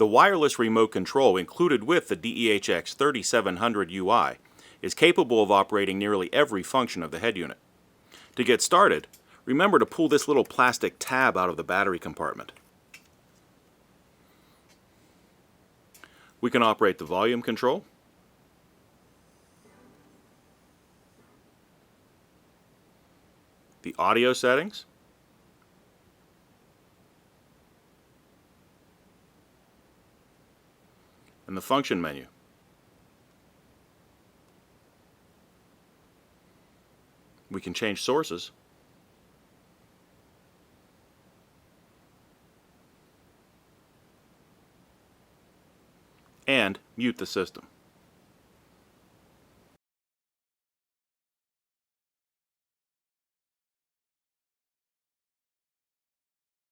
The wireless remote control included with the DEH-X3700UI is capable of operating nearly every function of the head unit. To get started, remember to pull this little plastic tab out of the battery compartment. We can operate the volume control, the audio settings, and the function menu. We can change sources, and mute the system.